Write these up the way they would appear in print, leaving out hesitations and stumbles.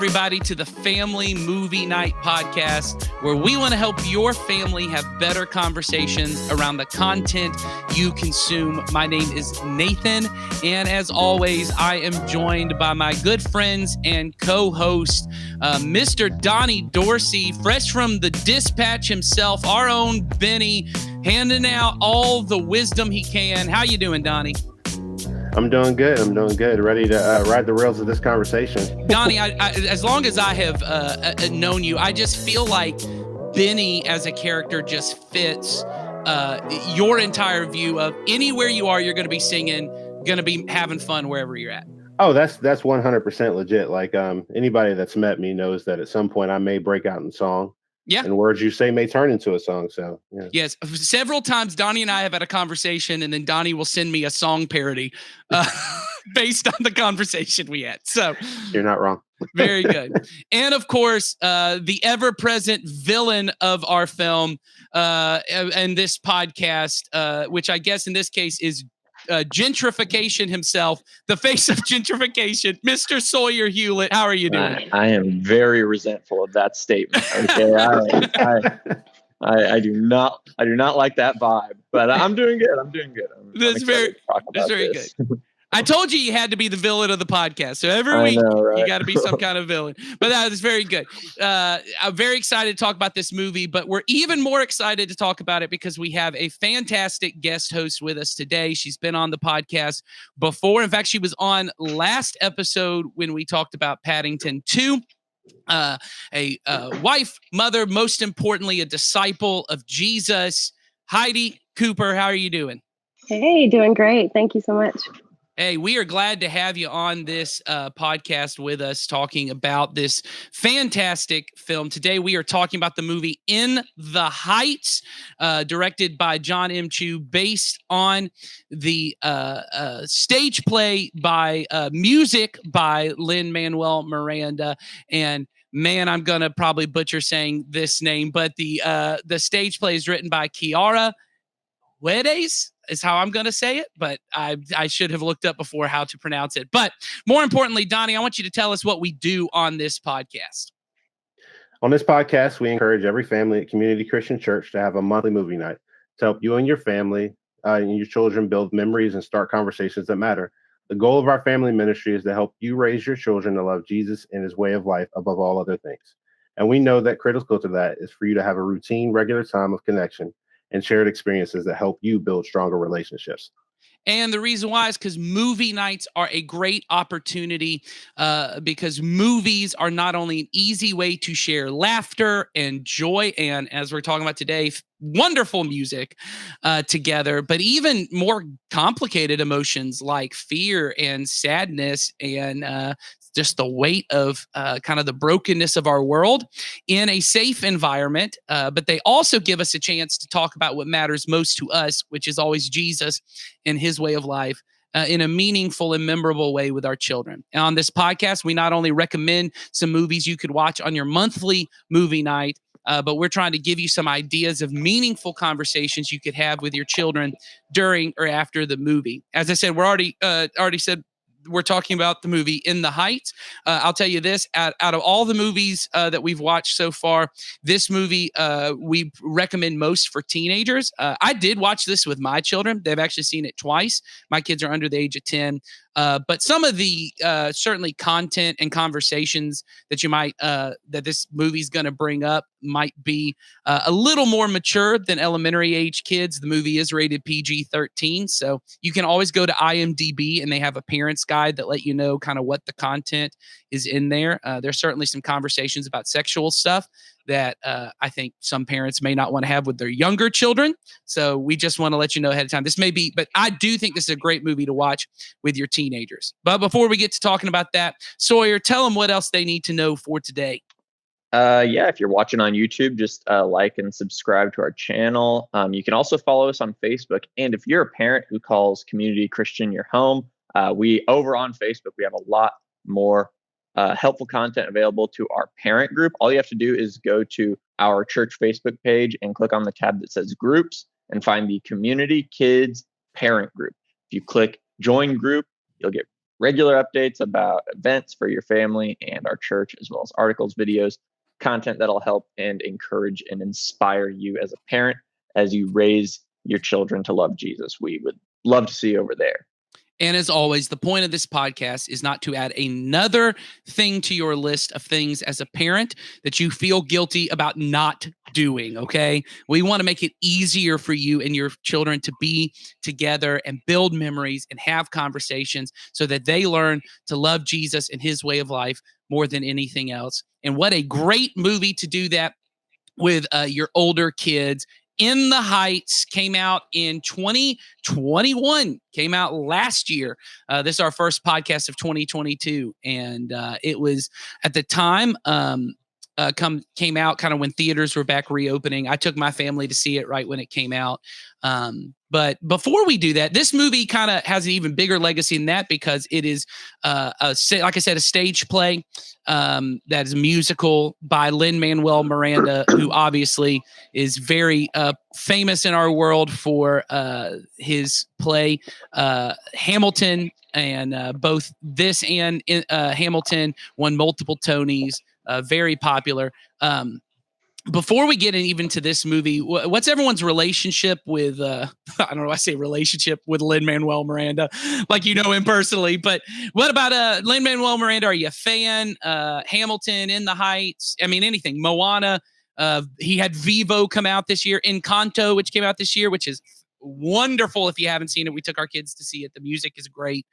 everybody, to the Family Movie Night podcast, where we want to help your family have better conversations around the content you consume. My name is Nathan, and as always, I am joined by my good friends and co-host, Mr. Donnie Dorsey, fresh from the dispatch himself, our own Benny, handing out all the wisdom he can. How you doing, Donnie? I'm doing good. Ready to ride the rails of this conversation. Donnie, I, as long as I have known you, I just feel like Benny as a character just fits your entire view of anywhere you are, you're going to be singing, going to be having fun wherever you're at. Oh, that's 100% legit. Like anybody that's met me knows that at some point I may break out in song. Yeah. And words you say may turn into a song. So, yeah. Yes. Several times Donnie and I have had a conversation, and then Donnie will send me a song parody based on the conversation we had. So you're not wrong. Very good. And of course, the ever-present villain of our film and this podcast, which I guess in this case is gentrification himself, the face of gentrification, Mr. Sawyer Hewlett. How are you doing? I am very resentful of that statement. Okay, I do not like that vibe, but I'm doing good. That's very good. I told you had to be the villain of the podcast. So every week you got to be some kind of villain. But that is very good. I'm very excited to talk about this movie, but we're even more excited to talk about it because we have a fantastic guest host with us today. She's been on the podcast before. In fact, she was on last episode when we talked about Paddington 2. A wife, mother, most importantly, a disciple of Jesus. Heidi Cooper, how are you doing? Hey, doing great. Thank you so much. Hey, we are glad to have you on this podcast with us talking about this fantastic film. Today, we are talking about the movie In the Heights, directed by John M. Chu, based on the stage play by music by Lin-Manuel Miranda. And man, I'm going to probably butcher saying this name, but the stage play is written by Kiara Wedes is how I'm going to say it, but I should have looked up before how to pronounce it. But more importantly, Donnie, I want you to tell us what we do on this podcast. On this podcast, we encourage every family at Community Christian Church to have a monthly movie night to help you and your family and your children build memories and start conversations that matter. The goal of our family ministry is to help you raise your children to love Jesus and his way of life above all other things. And we know that critical to that is for you to have a routine, regular time of connection and shared experiences that help you build stronger relationships. And the reason why is because movie nights are a great opportunity because movies are not only an easy way to share laughter and joy, and as we're talking about today, wonderful music together, but even more complicated emotions like fear and sadness and just the weight of kind of the brokenness of our world in a safe environment. But they also give us a chance to talk about what matters most to us, which is always Jesus and his way of life in a meaningful and memorable way with our children. And on this podcast, we not only recommend some movies you could watch on your monthly movie night, but we're trying to give you some ideas of meaningful conversations you could have with your children during or after the movie. As I said, we're already said, we're talking about the movie In the Heights. I'll tell you this, out of all the movies that we've watched so far, this movie we recommend most for teenagers. I did watch this with my children. They've actually seen it twice. My kids are under the age of 10. But some of the certainly content and conversations that you might that this movie's going to bring up might be a little more mature than elementary age kids. The movie is rated PG-13, so you can always go to IMDb and they have a parent's guide that let you know kind of what the content is in there. There's certainly some conversations about sexual stuff that I think some parents may not want to have with their younger children. So we just want to let you know ahead of time. This may be, but I do think this is a great movie to watch with your teenagers. But before we get to talking about that, Sawyer, tell them what else they need to know for today. If you're watching on YouTube, just like and subscribe to our channel. You can also follow us on Facebook. And if you're a parent who calls Community Christian your home, we over on Facebook, we have a lot more helpful content available to our parent group. All you have to do is go to our church Facebook page and click on the tab that says groups and find the Community Kids Parent Group. If you click join group, you'll get regular updates about events for your family and our church, as well as articles, videos, content that'll help and encourage and inspire you as a parent as you raise your children to love Jesus. We would love to see you over there. And as always, the point of this podcast is not to add another thing to your list of things as a parent that you feel guilty about not doing, okay? We want to make it easier for you and your children to be together and build memories and have conversations so that they learn to love Jesus and his way of life more than anything else. And what a great movie to do that with your older kids. In the Heights came out in 2021, came out last year. This is our first podcast of 2022. And it was at the time came out kind of when theaters were back reopening. I took my family to see it right when it came out. But before we do that, this movie kind of has an even bigger legacy than that because it is, like I said, a stage play that is a musical by Lin-Manuel Miranda, who obviously is very famous in our world for his play Hamilton. And both this and Hamilton won multiple Tonys, very popular. Before we get even to this movie, what's everyone's relationship with, I don't know, I say relationship with Lin-Manuel Miranda, like you know him personally, but what about Lin-Manuel Miranda? Are you a fan? Hamilton, In the Heights, I mean, anything. Moana, he had Vivo come out this year, Encanto, which came out this year, which is wonderful. If you haven't seen it, we took our kids to see it. The music is great.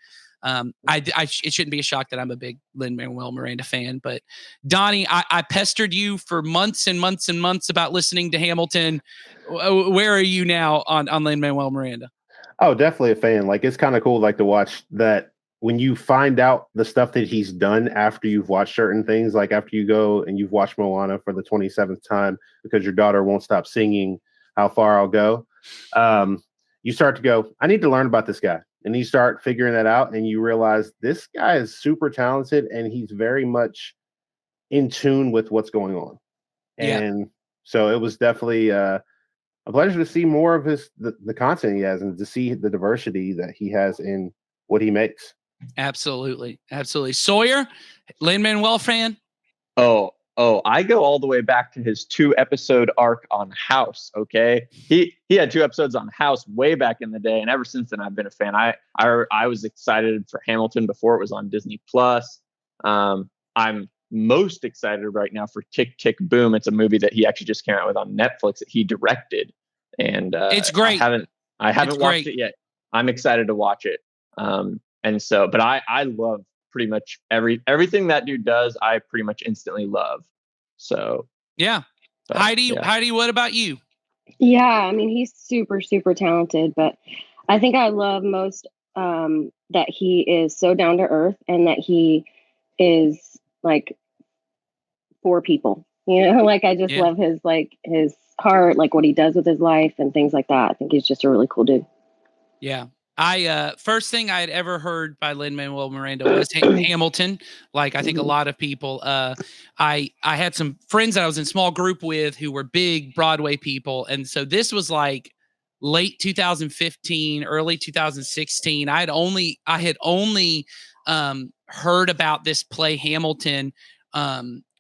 It shouldn't be a shock that I'm a big Lin-Manuel Miranda fan, but Donnie, I pestered you for months and months and months about listening to Hamilton. Where are you now on Lin-Manuel Miranda? Oh, definitely a fan. Like, it's kind of cool, like, to watch that when you find out the stuff that he's done after you've watched certain things, like after you go and you've watched Moana for the 27th time because your daughter won't stop singing How Far I'll Go. You start to go, I need to learn about this guy. And you start figuring that out and you realize this guy is super talented and he's very much in tune with what's going on. And so it was definitely a pleasure to see more of the content he has and to see the diversity that he has in what he makes. Absolutely. Absolutely. Sawyer, Lin-Manuel fan? Oh, I go all the way back to his 2-episode arc on House. Okay, he had 2 episodes on House way back in the day, and ever since then I've been a fan. I was excited for Hamilton before it was on Disney Plus. I'm most excited right now for Tick, Tick, Boom. It's a movie that he actually just came out with on Netflix that he directed, and it's great. I haven't watched it yet. I'm excited to watch it. And so, but I love pretty much everything that dude does. I pretty much instantly love. So yeah. But, Heidi, what about you? Yeah, I mean, he's super, super talented, but I think I love most that he is so down to earth and that he is like for people, you know, like I just love his heart, like what he does with his life and things like that. I think he's just a really cool dude. Yeah. First thing I had ever heard by Lin-Manuel Miranda was Hamilton. Like I think a lot of people, I had some friends that I was in small group with who were big Broadway people. And so this was like late 2015, early 2016. I had only heard about this play Hamilton,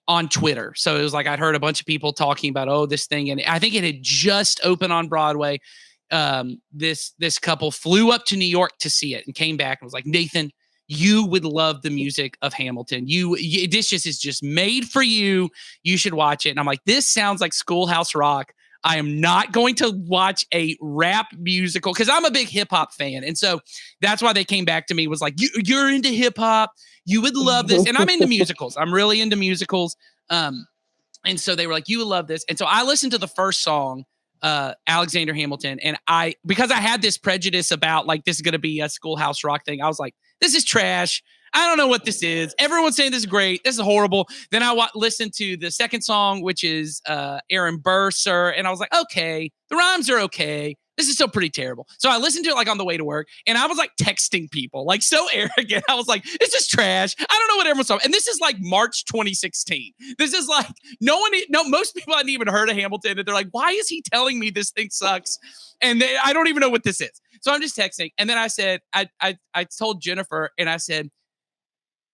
on Twitter. So it was like, I'd heard a bunch of people talking about, this thing. And I think it had just opened on Broadway. This couple flew up to New York to see it and came back and was like, Nathan, you would love the music of Hamilton. This just is just made for you. You should watch it. And I'm like, this sounds like Schoolhouse Rock. I am not going to watch a rap musical because I'm a big hip hop fan. And so that's why they came back to me, was like, you're into hip hop. You would love this. And I'm into musicals. I'm really into musicals. And so they were like, you would love this. And so I listened to the first song, Alexander Hamilton. And because I had this prejudice about like, this is going to be a Schoolhouse Rock thing. I was like, this is trash. I don't know what this is. Everyone's saying this is great. This is horrible. Then I listened to the second song, which is Aaron Burr, Sir. And I was like, okay, the rhymes are okay. this is so pretty terrible. So I listened to it like on the way to work, and I was like texting people, like so arrogant. I was like, this is trash. I don't know what everyone's talking. And this is like March 2016. This is like most people hadn't even heard of Hamilton, and they're like, why is he telling me this thing sucks? And I don't even know what this is. So I'm just texting. And then I said, I told Jennifer, and I said,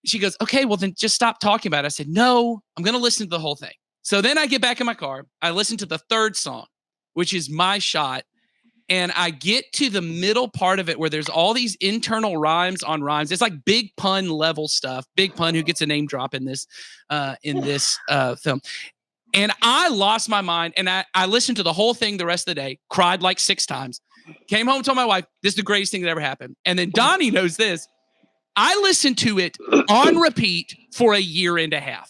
she goes, okay, well then just stop talking about it. I said, no, I'm going to listen to the whole thing. So then I get back in my car. I listen to the third song, which is My Shot. And I get to the middle part of it where there's all these internal rhymes on rhymes. It's like Big Pun level stuff. Big Pun, who gets a name drop in this film. And I lost my mind. And I listened to the whole thing the rest of the day, cried like 6 times, came home, told my wife, this is the greatest thing that ever happened. And then Donnie knows this. I listened to it on repeat for a year and a half.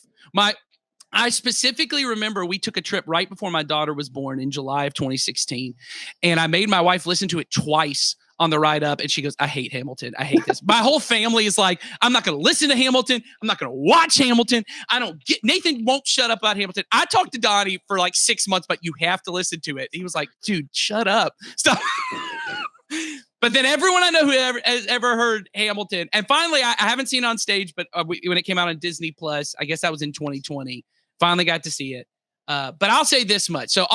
I specifically remember we took a trip right before my daughter was born in July of 2016. And I made my wife listen to it twice on the ride up. And she goes, I hate Hamilton. I hate this. My whole family is like, I'm not going to listen to Hamilton. I'm not going to watch Hamilton. Nathan won't shut up about Hamilton. I talked to Donnie for like 6 months, but you have to listen to it. He was like, dude, shut up. Stop. But then everyone I know who has ever heard Hamilton, and finally, I haven't seen it on stage, but when it came out on Disney Plus, I guess that was in 2020, finally got to see it. But I'll say this much. So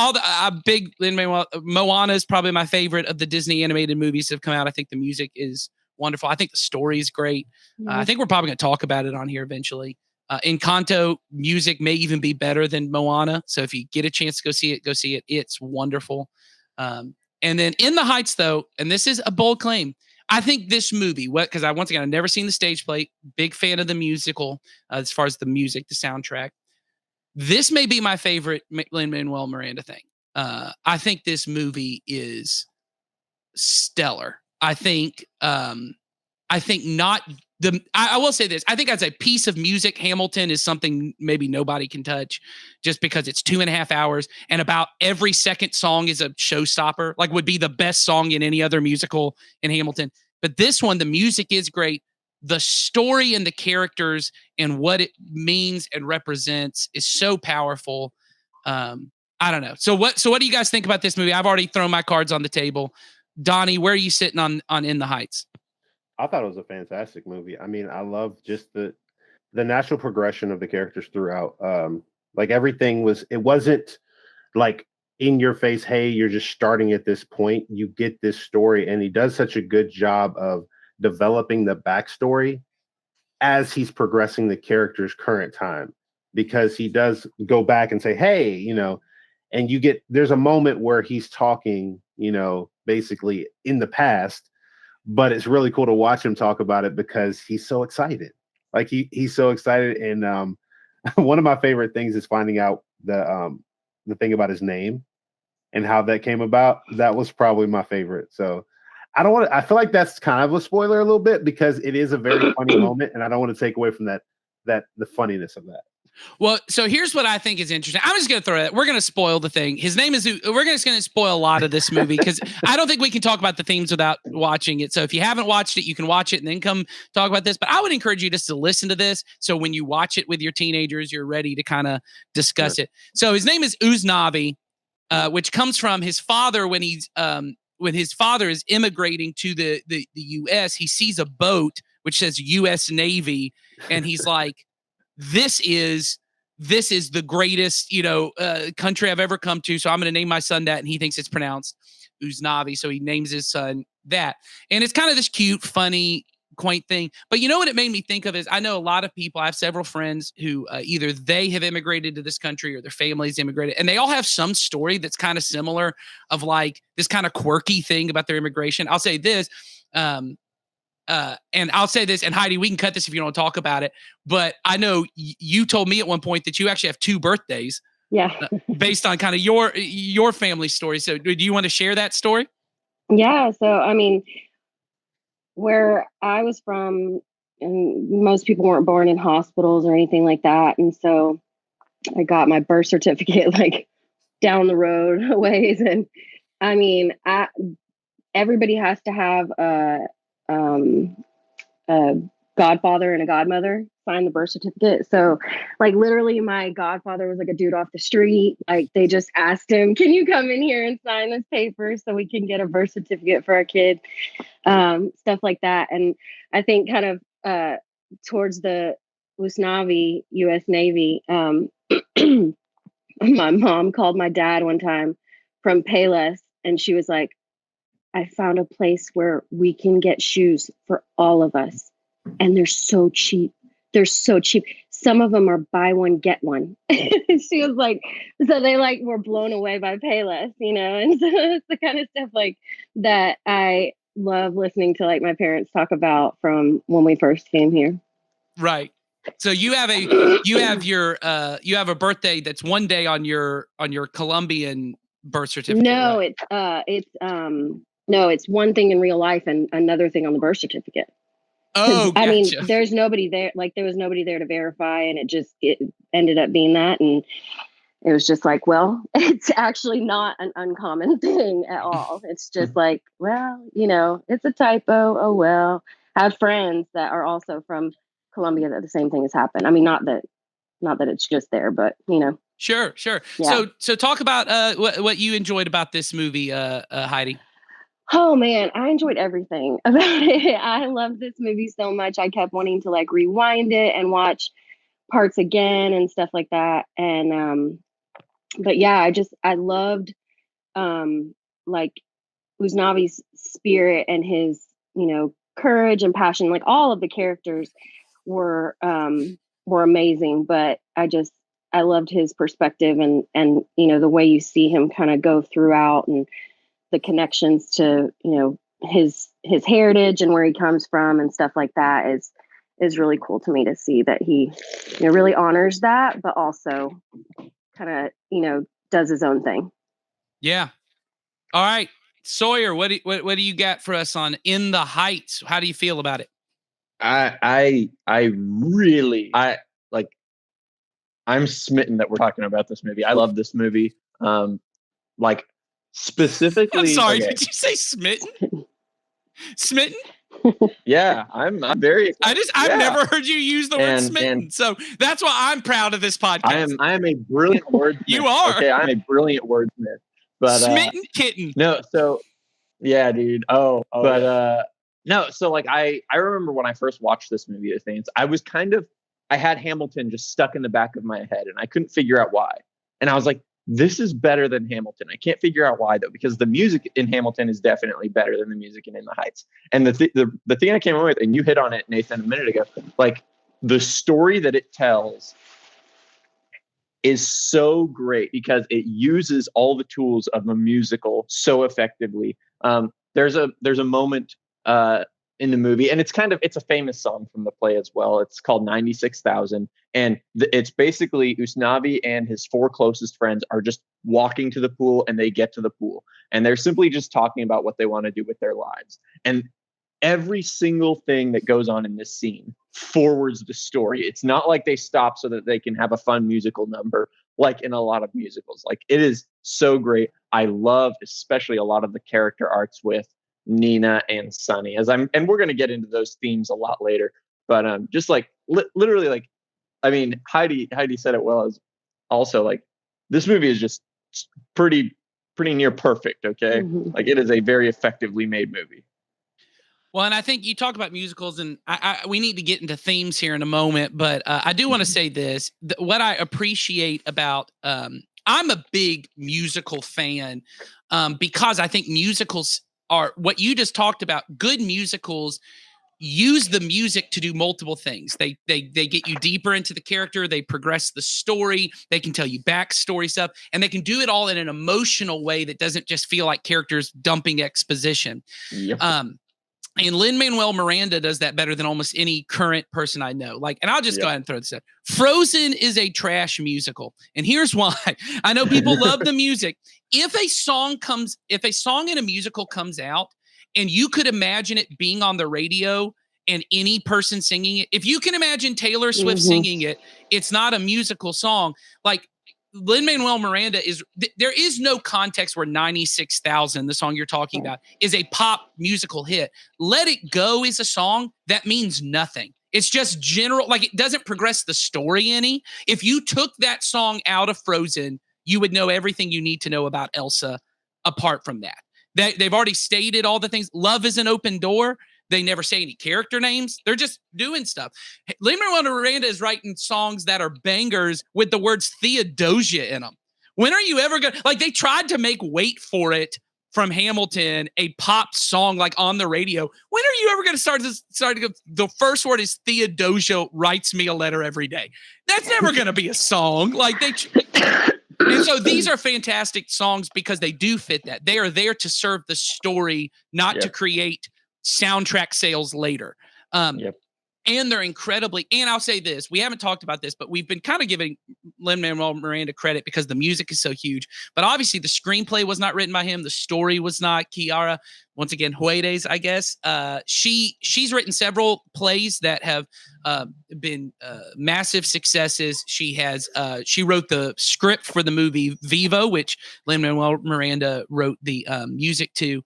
big Lin-Manuel, Moana is probably my favorite of the Disney animated movies that have come out. I think the music is wonderful. I think the story is great. I think we're probably going to talk about it on here eventually. Encanto music may even be better than Moana. So if you get a chance to go see it, go see it. It's wonderful. And then In the Heights, though, and this is a bold claim, I think this movie, because once again, I've never seen the stage play, big fan of the musical, as far as the music, the soundtrack. This may be my favorite Lin-Manuel Miranda thing. I think this movie is stellar. I will say this. I think as a piece of music, Hamilton is something maybe nobody can touch just because it's 2.5 hours and about every second song is a showstopper, like would be the best song in any other musical in Hamilton. But this one, the music is great. The story and the characters and what it means and represents is so powerful. I don't know. So what do you guys think about this movie? I've already thrown my cards on the table. Donnie, where are you sitting on In the Heights? I thought it was a fantastic movie. I mean, I love just the natural progression of the characters throughout. Like everything it wasn't like in your face, hey, you're just starting at this point. You get this story, and he does such a good job of developing the backstory as he's progressing the character's current time, because he does go back and say, hey, and there's a moment where he's talking, basically in the past. But it's really cool to watch him talk about it because he's so excited. Like he's so excited. And one of my favorite things is finding out the thing about his name and how that came about. That was probably my favorite. So I feel like that's kind of a spoiler a little bit because it is a very funny moment, and I don't want to take away from the funniness of that. Well, so here's what I think is interesting. I'm just going to throw it. We're going to spoil the thing. His name is. We're just going to spoil a lot of this movie because I don't think we can talk about the themes without watching it. So if you haven't watched it, you can watch it and then come talk about this. But I would encourage you just to listen to this. So when you watch it with your teenagers, you're ready to kind of discuss it. So his name is Uznavi, which comes from his father when his father is immigrating to the U.S. He sees a boat which says U.S. Navy, and he's like, this is the greatest, country I've ever come to. So I'm going to name my son that. And he thinks it's pronounced Uznavi. So he names his son that. And it's kind of this cute, funny, quaint thing. But you know what it made me think of is I know a lot of people, I have several friends who either they have immigrated to this country or their families immigrated. And they all have some story that's kind of similar of like this kind of quirky thing about their immigration. I'll say this. And I'll say this, and Heidi, we can cut this if you don't talk about it, but I know you told me at one point that you actually have 2 birthdays. Yeah. Based on kind of your family story. So do you want to share that story? Yeah. So, I mean, where I was from, and most people weren't born in hospitals or anything like that. And so I got my birth certificate like down the road a ways. And I mean, everybody has to have a godfather and a godmother sign the birth certificate. So like literally my godfather was like a dude off the street. Like they just asked him, can you come in here and sign this paper so we can get a birth certificate for our kid? Stuff like that. And I think kind of towards the Usnavi US Navy, my mom called my dad one time from Payless and she was like, I found a place where we can get shoes for all of us. And they're so cheap. They're so cheap. Some of them are buy one, get one. She was like, so they like were blown away by Payless, you know? And so it's the kind of stuff like that I love listening to like my parents talk about from when we first came here. Right. So you have a birthday that's one day on your Colombian birth certificate. No, right? it's one thing in real life and another thing on the birth certificate. Oh, gotcha. I mean, there's nobody there. Like there was nobody there to verify, and it ended up being that, and it was just like, well, it's actually not an uncommon thing at all. It's just like, well, you know, it's a typo. Oh well. I have friends that are also from Colombia that the same thing has happened. I mean, not that it's just there, but you know. Sure. Yeah. So talk about what you enjoyed about this movie, Heidi. Oh man, I enjoyed everything about it. I loved this movie so much. I kept wanting to like rewind it and watch parts again and stuff like that. And but yeah, I loved like Uznavi's spirit and his, you know, courage and passion. Like all of the characters were amazing, but I loved his perspective and you know, the way you see him kind of go throughout and the connections to, you know, his heritage and where he comes from and stuff like that is really cool to me to see that he, you know, really honors that, but also kind of, you know, does his own thing. Yeah. All right. Sawyer, what do you got for us on In the Heights? How do you feel about it? I'm smitten that we're talking about this movie. I love this movie. Like specifically. I'm sorry. Okay. Did you say smitten? Smitten? Yeah, I'm very excited. I've never heard you use the word smitten. So that's why I'm proud of this podcast. I am a brilliant wordsmith. You are. Okay, I'm a brilliant wordsmith. But smitten kitten. No, so yeah, dude. No, so like I remember when I first watched this movie, I had Hamilton just stuck in the back of my head and I couldn't figure out why. And I was like, this is better than Hamilton. I can't figure out why though, because the music in Hamilton is definitely better than the music in the Heights. And the thing I came up with, and you hit on it, Nathan, a minute ago, like the story that it tells is so great because it uses all the tools of a musical so effectively. There's a moment in the movie, and it's a famous song from the play as well. It's called 96,000, and it's basically Usnavi and his four closest friends are just walking to the pool, and they get to the pool, and they're simply just talking about what they want to do with their lives. And every single thing that goes on in this scene forwards the story. It's not like they stop so that they can have a fun musical number like in a lot of musicals. Like it is so great. I love especially a lot of the character arcs with Nina and Sonny, and we're going to get into those themes a lot later, but just like literally, like, I mean, Heidi said it well, as also like this movie is just pretty near perfect. Okay. Mm-hmm. Like it is a very effectively made movie. Well, and I think you talk about musicals, and we need to get into themes here in a moment, but I do want to say this, what I appreciate about I'm a big musical fan because I think musicals are what you just talked about. Good musicals use the music to do multiple things. They get you deeper into the character. They progress the story. They can tell you backstory stuff, and they can do it all in an emotional way that doesn't just feel like characters dumping exposition. Yep. And Lin-Manuel Miranda does that better than almost any current person I know. Like, and I'll just go ahead and throw this out. Frozen is a trash musical. And here's why. I know people love the music. If a song in a musical comes out and you could imagine it being on the radio and any person singing it, if you can imagine Taylor Swift singing it, it's not a musical song. Like, Lin-Manuel Miranda there is no context where 96,000, the song you're talking about, is a pop musical hit. Let It Go is a song that means nothing. It's just general, like it doesn't progress the story any. If you took that song out of Frozen, you would know everything you need to know about Elsa apart from that. They've already stated all the things. Love is an open door. They never say any character names. They're just doing stuff. Lin-Manuel Miranda is writing songs that are bangers with the words Theodosia in them. When are you ever going to, like, they tried to make Wait For It from Hamilton a pop song, like on the radio. When are you ever going to start to go, the first word is Theodosia writes me a letter every day. That's never going to be a song. Like and so these are fantastic songs because they do fit that. They are there to serve the story, not to create soundtrack sales later. And they're incredibly, and I'll say this, we haven't talked about this, but we've been kind of giving Lin-Manuel Miranda credit because the music is so huge. But obviously the screenplay was not written by him. The story was not. Kiara, once again, Huedes, I guess. She's written several plays that have been massive successes. She wrote the script for the movie Vivo, which Lin-Manuel Miranda wrote the music to.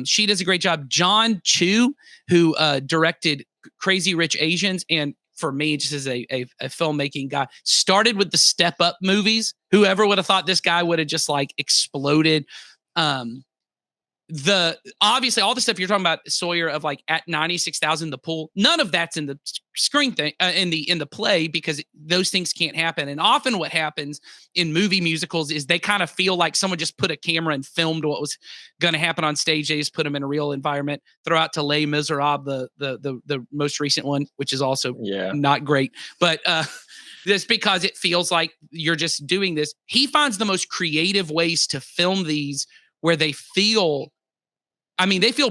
She does a great job. John Chu, who directed Crazy Rich Asians, and for me, just as a filmmaking guy, started with the Step Up movies. Whoever would have thought this guy would have just like exploded. Obviously all the stuff you're talking about, Sawyer, of like at 96,000 the pool, none of that's in the screen thing, in the play, because those things can't happen. And often what happens in movie musicals is they kind of feel like someone just put a camera and filmed what was going to happen on stage. They just put them in a real environment. Throw out to Les Miserables, the most recent one, which is also not great, but just because it feels like you're just doing this. He finds the most creative ways to film these where they feel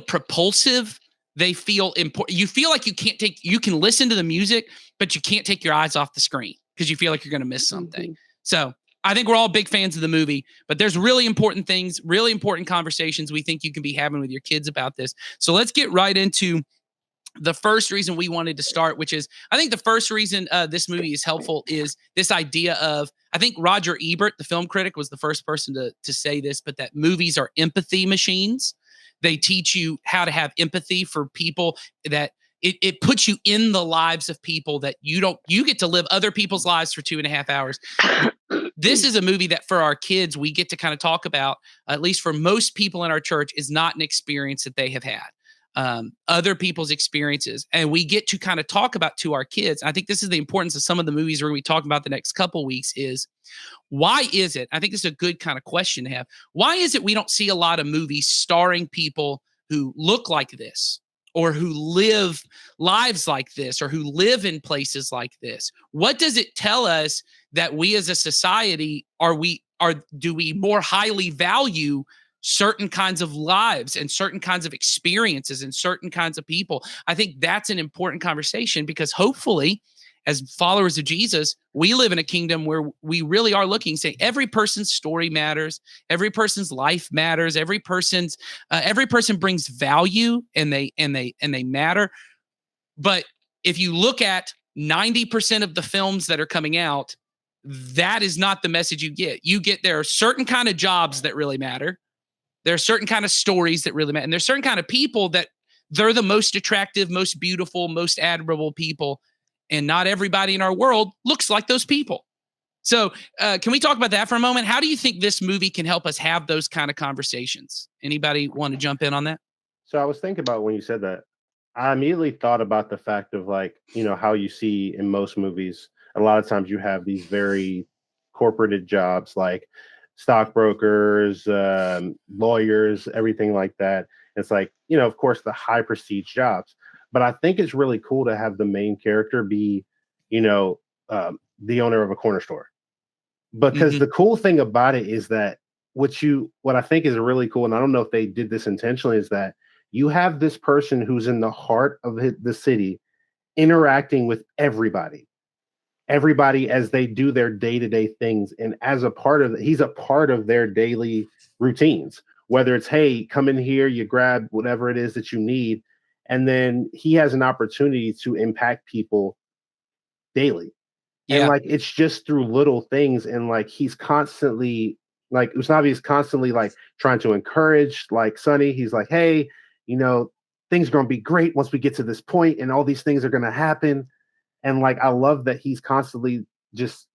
propulsive. They feel important. You feel like you can listen to the music, but you can't take your eyes off the screen because you feel like you're going to miss something. Mm-hmm. So I think we're all big fans of the movie, but there's really important things, really important conversations we think you can be having with your kids about this. So let's get right into the first reason we wanted to start, which is, I think the first reason this movie is helpful is this idea of, I think Roger Ebert, the film critic, was the first person to say this, but that movies are empathy machines. They teach you how to have empathy for people, that it puts you in the lives of people that you get to live other people's lives for 2.5 hours. This is a movie that for our kids, we get to kind of talk about, at least for most people in our church, is not an experience that they have had. Other people's experiences, and we get to kind of talk about to our kids. I think this is the importance of some of the movies we're going to be talking about the next couple weeks is, why is it, I think this is a good kind of question to have, why is it we don't see a lot of movies starring people who look like this, or who live lives like this, or who live in places like this? What does it tell us that we as a society do we more highly value certain kinds of lives and certain kinds of experiences and certain kinds of people? I think that's an important conversation, because hopefully, as followers of Jesus, we live in a kingdom where we really are looking, saying every person's story matters, every person's life matters, every person brings value, and they matter. But if you look at 90% of the films that are coming out, that is not the message you get. There are certain kind of jobs that really matter. There are certain kind of stories that really matter. And there's certain kind of people that they're the most attractive, most beautiful, most admirable people. And not everybody in our world looks like those people. So can we talk about that for a moment? How do you think this movie can help us have those kind of conversations? Anybody want to jump in on that? So I was thinking about, when you said that, I immediately thought about the fact of, like, how you see in most movies, a lot of times you have these very corporated jobs, like stockbrokers, lawyers, everything like that. It's like, of course, the high prestige jobs. But I think it's really cool to have the main character be, the owner of a corner store. Because the cool thing about it is that what I think is really cool, and I don't know if they did this intentionally, is that you have this person who's in the heart of the city interacting with everybody as they do their day-to-day things. And as a part of it, he's a part of their daily routines, whether it's, hey, come in here, you grab whatever it is that you need. And then he has an opportunity to impact people daily. Yeah. And like, it's just through little things. And like, he's constantly, like, Usnavi is constantly like trying to encourage, like, Sonny. He's like, hey, things are going to be great once we get to this point, and all these things are going to happen. And like, I love that he's constantly just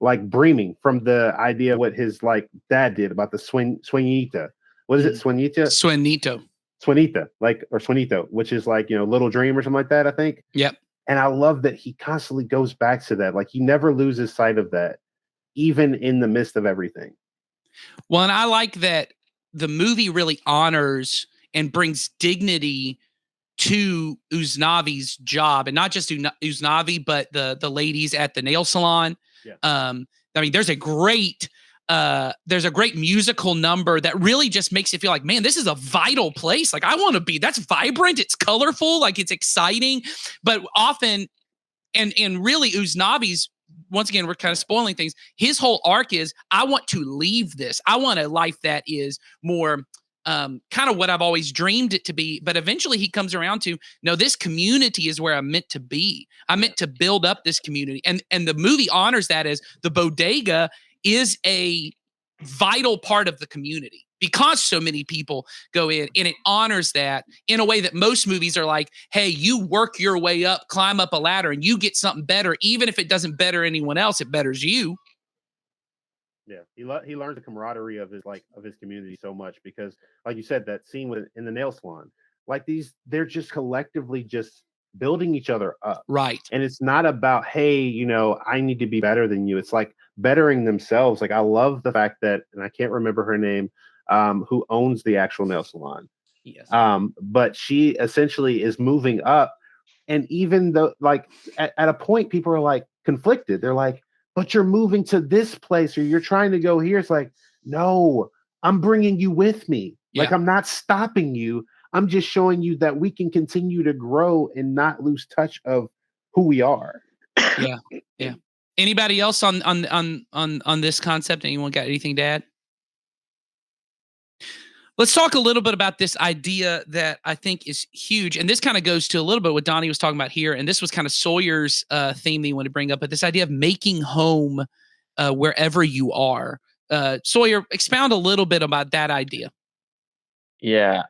like breaming from the idea of what his like dad did about the swingita. What is it? Swinita? Swinita, like, or Swinito, which is like, Little Dream or something like that, I think. Yep. And I love that he constantly goes back to that. Like, he never loses sight of that, even in the midst of everything. Well, and I like that the movie really honors and brings dignity to Usnavi's job, and not just Usnavi, but the ladies at the nail salon. Yeah. I mean, there's a great musical number that really just makes it feel like, man, this is a vital place. Like, I want to be. That's vibrant. It's colorful. Like, it's exciting. But often, and really, Usnavi's, once again, we're kind of spoiling things. His whole arc is, I want to leave this. I want a life that is more kind of what I've always dreamed it to be. But eventually he comes around to, no, this community is where I'm meant to be. I'm meant to build up this community. And the movie honors that as the bodega is a vital part of the community because so many people go in, and it honors that in a way that most movies are like, hey, you work your way up, climb up a ladder, and you get something better. Even if it doesn't better anyone else, it betters you. Yeah, he learns the camaraderie of his community so much because, like you said, that scene in the nail salon, like they're just collectively just building each other up. Right. And it's not about, hey, I need to be better than you. It's like bettering themselves. Like, I love the fact that, and I can't remember her name, who owns the actual nail salon. Yes. But she essentially is moving up. And even though, like, at a point, people are like conflicted. They're like, but you're moving to this place, or you're trying to go here. It's like, no, I'm bringing you with me. Yeah. Like, I'm not stopping you. I'm just showing you that we can continue to grow and not lose touch of who we are. Yeah. Yeah. Anybody else on this concept? Anyone got anything to add? Let's talk a little bit about this idea that I think is huge. And this kind of goes to a little bit what Donnie was talking about here. And this was kind of Sawyer's theme that you want to bring up, but this idea of making home wherever you are. Sawyer, expound a little bit about that idea. Yeah,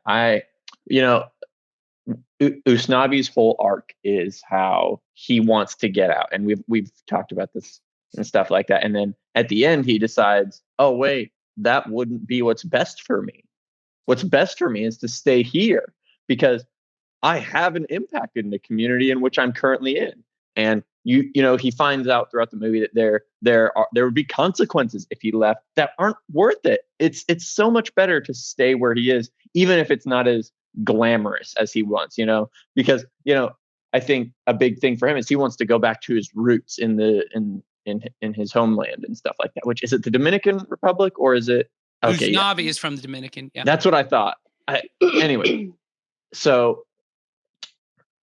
Usnavi's whole arc is how he wants to get out. And we've talked about this and stuff like that. And then at the end, he decides, oh, wait, that wouldn't be what's best for me. What's best for me is to stay here because I have an impact in the community in which I'm currently in. And he finds out throughout the movie that there would be consequences if he left that aren't worth it. It's so much better to stay where he is, even if it's not as glamorous as he wants, because I think a big thing for him is he wants to go back to his roots in his homeland and stuff like that. Which is it, the Dominican Republic, or is it? Okay, Usnavi is from the Dominican. Yeah, that's what I thought. Anyway, so,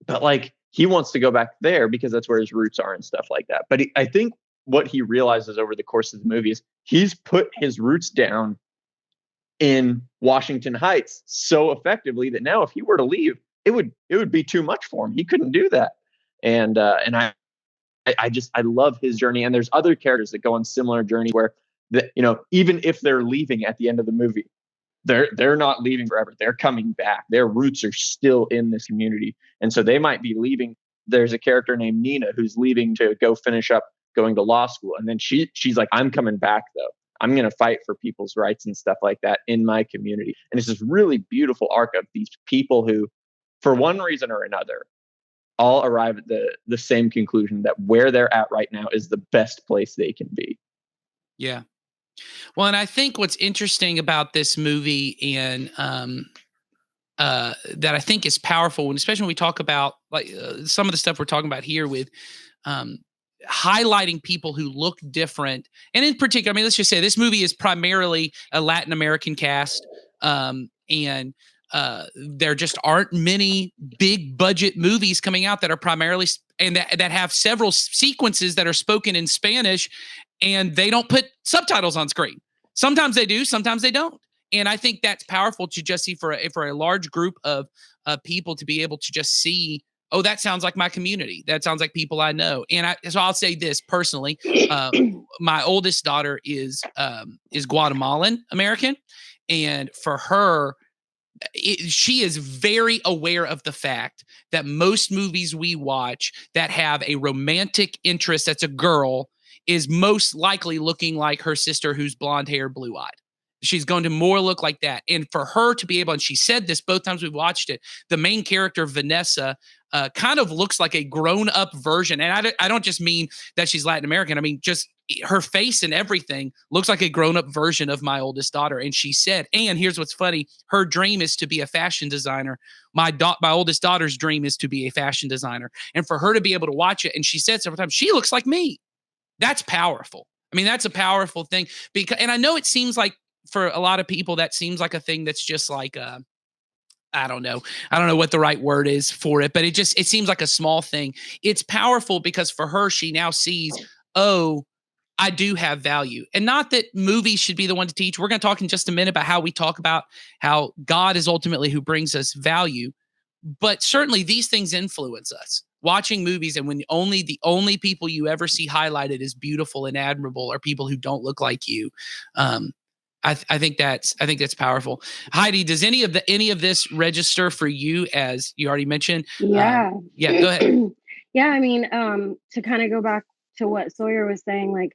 but like he wants to go back there because that's where his roots are and stuff like that. But I think what he realizes over the course of the movie is he's put his roots down in Washington Heights so effectively that now if he were to leave, it would be too much for him. He couldn't do that. And I love his journey. And there's other characters that go on similar journey where even if they're leaving at the end of the movie, they're not leaving forever. They're coming back. Their roots are still in this community. And so they might be leaving. There's a character named Nina who's leaving to go finish up going to law school. And then she's like, I'm coming back though. I'm going to fight for people's rights and stuff like that in my community. And it's this really beautiful arc of these people who, for one reason or another, all arrive at the same conclusion that where they're at right now is the best place they can be. Yeah. Well, and I think what's interesting about this movie and that I think is powerful, and especially when we talk about like some of the stuff we're talking about here with highlighting people who look different. And in particular, I mean, let's just say this movie is primarily a Latin American cast. And there just aren't many big budget movies coming out that are primarily and that have several sequences that are spoken in Spanish, and they don't put subtitles on screen. Sometimes they do, sometimes they don't. And I think that's powerful to just see for a large group of people to be able to just see, oh, that sounds like my community. That sounds like people I know. And so I'll say this personally, my oldest daughter is Guatemalan American. And for her, she is very aware of the fact that most movies we watch that have a romantic interest that's a girl is most likely looking like her sister who's blonde hair, blue eyed. She's going to more look like that. And for her to be able, and she said this both times we've watched it, the main character, Vanessa, kind of looks like a grown up version. And I don't just mean that she's Latin American. I mean, just her face and everything looks like a grown up version of my oldest daughter. And she said, and here's what's funny, her dream is to be a fashion designer. My oldest daughter's dream is to be a fashion designer. And for her to be able to watch it, and she said several times, she looks like me. That's powerful. I mean, that's a powerful thing because, and I know it seems like for a lot of people, that seems like a thing that's just like, I don't know. I don't know what the right word is for it, but it seems like a small thing. It's powerful because for her, she now sees, oh, I do have value. And not that movies should be the one to teach. We're going to talk in just a minute about how we talk about how God is ultimately who brings us value. But certainly these things influence us. Watching movies, and when the only people you ever see highlighted as beautiful and admirable are people who don't look like you. I think that's powerful. Heidi, does any of this register for you, as you already mentioned? Yeah. Yeah, go ahead. Yeah, I mean, to kind of go back to what Sawyer was saying, like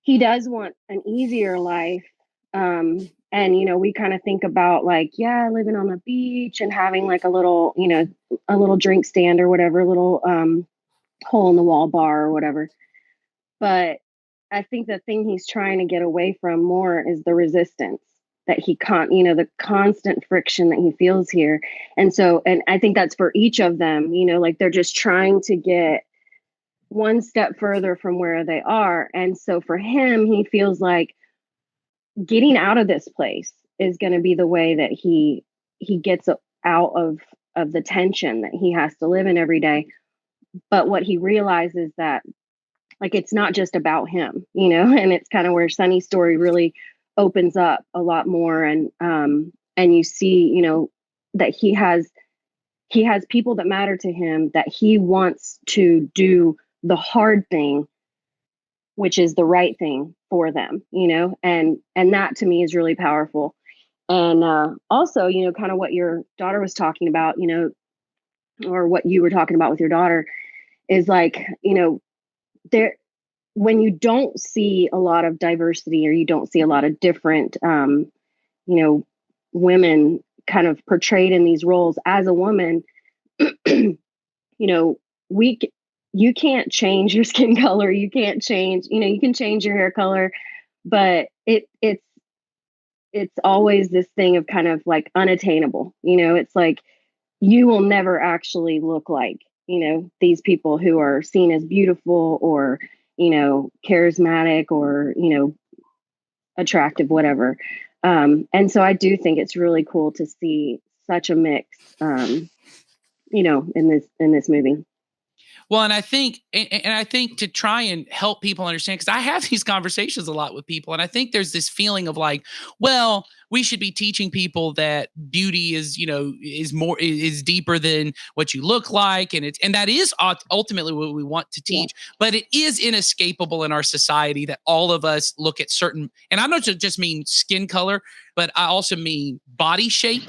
he does want an easier life. And we kind of think about like, yeah, living on the beach and having like a little drink stand or whatever, a little hole in the wall bar or whatever. But I think the thing he's trying to get away from more is the resistance that he can't, the constant friction that he feels here. And I think that's for each of them, like they're just trying to get one step further from where they are. And so for him, he feels like getting out of this place is going to be the way that he gets out of the tension that he has to live in every day. But what he realizes that like it's not just about him, and it's kind of where Sonny's story really opens up a lot more, and you see, that he has people that matter to him, that he wants to do the hard thing, which is the right thing for them, and that to me is really powerful. And also, kind of what your daughter was talking about, or what you were talking about with your daughter is like, there, when you don't see a lot of diversity or you don't see a lot of different, women kind of portrayed in these roles as a woman, you can't change your skin color. You can't change, you can change your hair color, but it's always this thing of kind of like unattainable. It's like you will never actually look like, these people who are seen as beautiful or, charismatic or, attractive, whatever. And so I do think it's really cool to see such a mix, in this movie. Well, and I think to try and help people understand, because I have these conversations a lot with people, and I think there's this feeling of like, well, we should be teaching people that beauty is deeper than what you look like, and that is ultimately what we want to teach. Yeah. But it is inescapable in our society that all of us look at certain, and I don't just mean skin color, but I also mean body shape.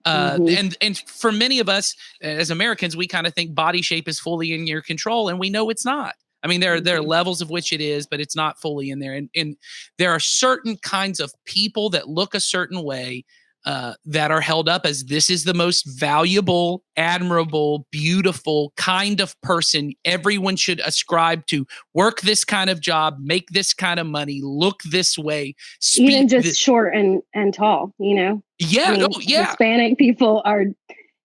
And for many of us as Americans, we kind of think body shape is fully in your control, and we know it's not. I mean, there are levels of which it is, but it's not fully in there. And there are certain kinds of people that look a certain way that are held up as this is the most valuable, admirable, beautiful kind of person everyone should ascribe to. Work this kind of job, make this kind of money, look this way, even just short and tall, Yeah, I mean, Hispanic people are,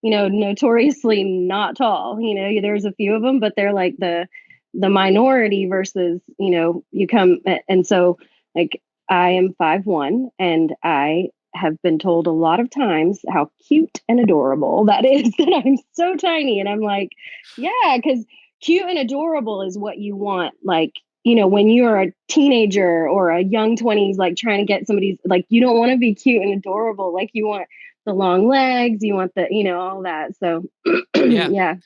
notoriously not tall. There's a few of them, but they're like the minority versus, you come. And so like I am 5'1", and I have been told a lot of times how cute and adorable that is, that I'm so tiny. And I'm like, yeah, because cute and adorable is what you want. Like, when you're a teenager or a young 20s, like trying to get somebody's, like, you don't want to be cute and adorable. Like you want the long legs, you want the, all that. So yeah.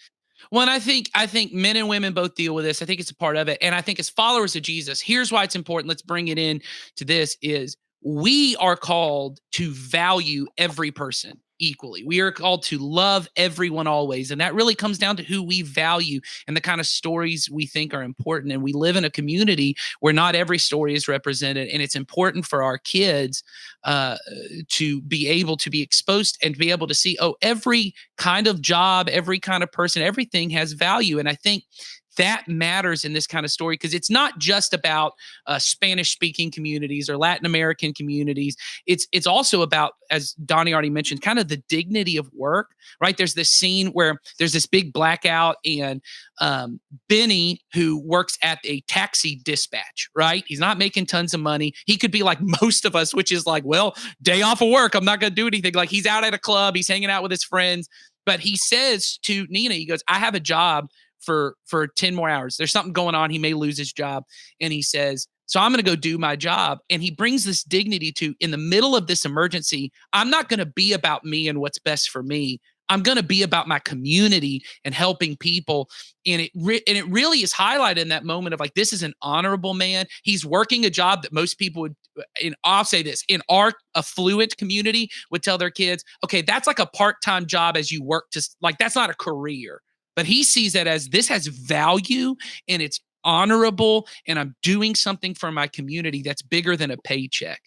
Well, and I think men and women both deal with this. I think it's a part of it. And I think as followers of Jesus, here's why it's important. Let's bring it in to this is we are called to value every person equally. We are called to love everyone always. And that really comes down to who we value and the kind of stories we think are important. And we live in a community where not every story is represented. And it's important for our kids to be able to be exposed and to be able to see, oh, every kind of job, every kind of person, everything has value. And I think that matters in this kind of story because it's not just about Spanish speaking communities or Latin American communities. It's also about, as Donnie already mentioned, kind of the dignity of work, right? There's this scene where there's this big blackout and Benny, who works at a taxi dispatch, right? He's not making tons of money. He could be like most of us, which is like, well, day off of work, I'm not going to do anything. Like he's out at a club, he's hanging out with his friends. But he says to Nina, he goes, I have a job for 10 more hours. There's something going on. He may lose his job. And he says, so I'm going to go do my job. And he brings this dignity to, in the middle of this emergency, I'm not going to be about me and what's best for me. I'm going to be about my community and helping people. And it really is highlighted in that moment of like, this is an honorable man. He's working a job that most people would, and I'll say this, in our affluent community would tell their kids, okay, that's like a part-time job as you work to, like, that's not a career. But he sees that as this has value and it's honorable and I'm doing something for my community that's bigger than a paycheck.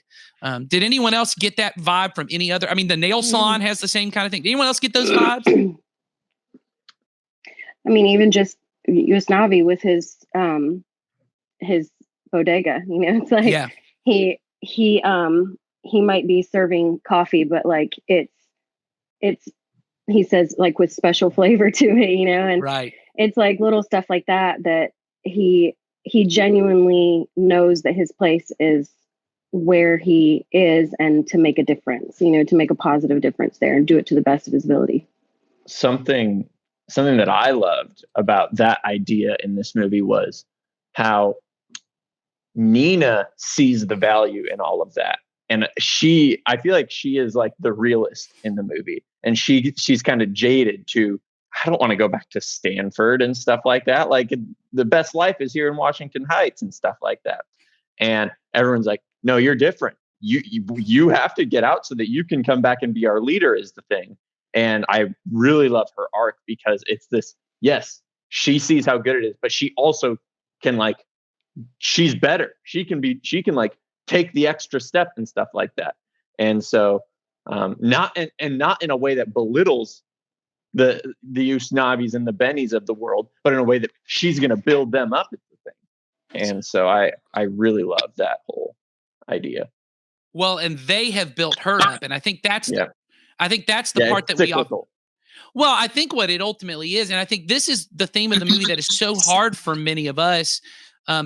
Did anyone else get that vibe from any other? I mean, the nail salon has the same kind of thing. Did anyone else get those vibes? I mean, even just Usnavi with his bodega, you know, it's like Yeah. he might be serving coffee, but like it's he says like with special flavor to it, you know, and right. It's like little stuff like that he genuinely knows that his place is where he is and to make a difference, you know, to make a positive difference there and do it to the best of his ability. Something that I loved about that idea in this movie was how Nina sees the value in all of that. And I feel like she is like the realist in the movie. And she's kind of jaded to, I don't want to go back to Stanford and stuff like that. Like the best life is here in Washington Heights and stuff like that. And everyone's like, no, you're different. You have to get out so that you can come back and be our leader is the thing. And I really love her arc because it's this, yes, she sees how good it is, but she also can like, she's better. She can like take the extra step and stuff like that. And so not in a way that belittles the Usnavis and the Bennys of the world, but in a way that she's going to build them up is the thing. And so I really love that whole idea. Well, and they have built her up. And I think that's the part that cyclical. Well, I think what it ultimately is, and I think this is the theme of the movie that is so hard for many of us